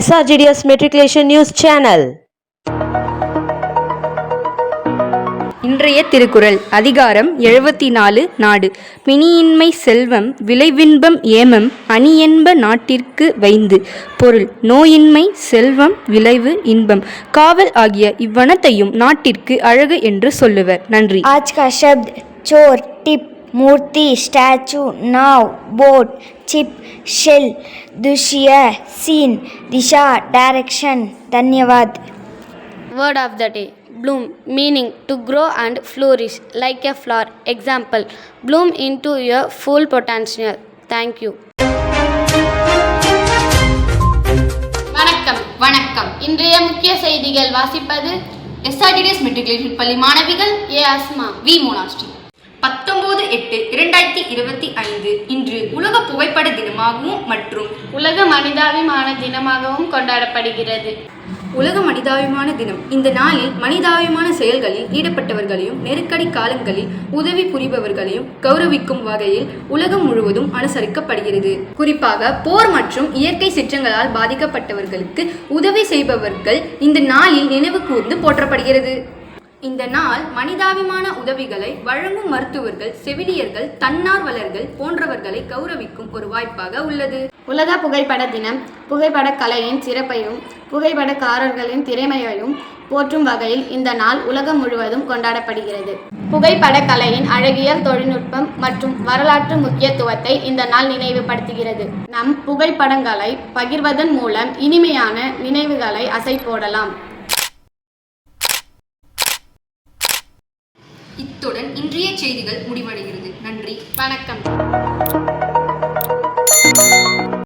SRGDS Matriculation News Channel. இன்றைய திருக்குறள் அதிகாரம் 74 நாடு பிணியின்மை செல்வம் விளைவின்பம் ஏமம் அணியென்ப நாட்டிற்கு வைந்து பொருள் நோயின்மை செல்வம் விளைவு இன்பம் காவல் ஆகிய இவ்வனத்தையும் நாட்டிற்கு அழகு என்று சொல்லுவர். நன்றி. आज का शब्द चोर, टिप, मूर्ति, स्टैचू, नाव, बोट, चिप, शेल, दृश्य, सीन, दिशा, डायरेक्शन. धन्यवाद. Word of the day. Bloom, meaning to grow and flourish like a flower. Example, bloom into your full potential. Thank you. வணக்கம். இன்றைய முக்கிய செய்திகள் வாசிப்பது எஸ்ஆர்டிஎஸ் மெட்ரிகுலேஷன் பள்ளி மாணவிகள் ஏ அஸ்மா, வி மோனாஸ்ரீ. 19/8/2025 இன்று உலக புகைப்பட தினமாகவும் மற்றும் உலக மனிதாபிமான தினமாகவும் கொண்டாடப்படுகிறது. உலக மனிதாபிமான தினம் இந்த நாளில் மனிதாபிமான செயல்களில் ஈடுபட்டவர்களையும் நெருக்கடி காலங்களில் உதவி புரிபவர்களையும் கௌரவிக்கும் வகையில் உலகம் முழுவதும் அனுசரிக்கப்படுகிறது. குறிப்பாக போர் மற்றும் இயற்கை சீற்றங்களால் பாதிக்கப்பட்டவர்களுக்கு உதவி செய்பவர்கள் இந்த நாளில் நினைவு கூர்ந்து போற்றப்படுகிறது. இந்த நாள் மனிதாபிமான உதவிகளை வழங்கும் மருத்துவர்கள், செவிலியர்கள், தன்னார்வலர்கள் போன்றவர்களை கௌரவிக்கும் ஒரு வாய்ப்பாக உள்ளது. உலக புகைப்பட தினம் புகைப்பட கலையின் சிறப்பையும் புகைப்படக்காரர்களின் திறமையையும் போற்றும் வகையில் இந்த நாள் உலகம் முழுவதும் கொண்டாடப்படுகிறது. புகைப்பட கலையின் அழகியல், தொழில்நுட்பம் மற்றும் வரலாற்று முக்கியத்துவத்தை இந்த நாள் நினைவுபடுத்துகிறது. நம் புகைப்படங்களை பகிர்வதன் மூலம் இனிமையான நினைவுகளை அசை போடலாம். இத்துடன் இன்றைய செய்திகள் முடிவடைகிறது. நன்றி, வணக்கம்.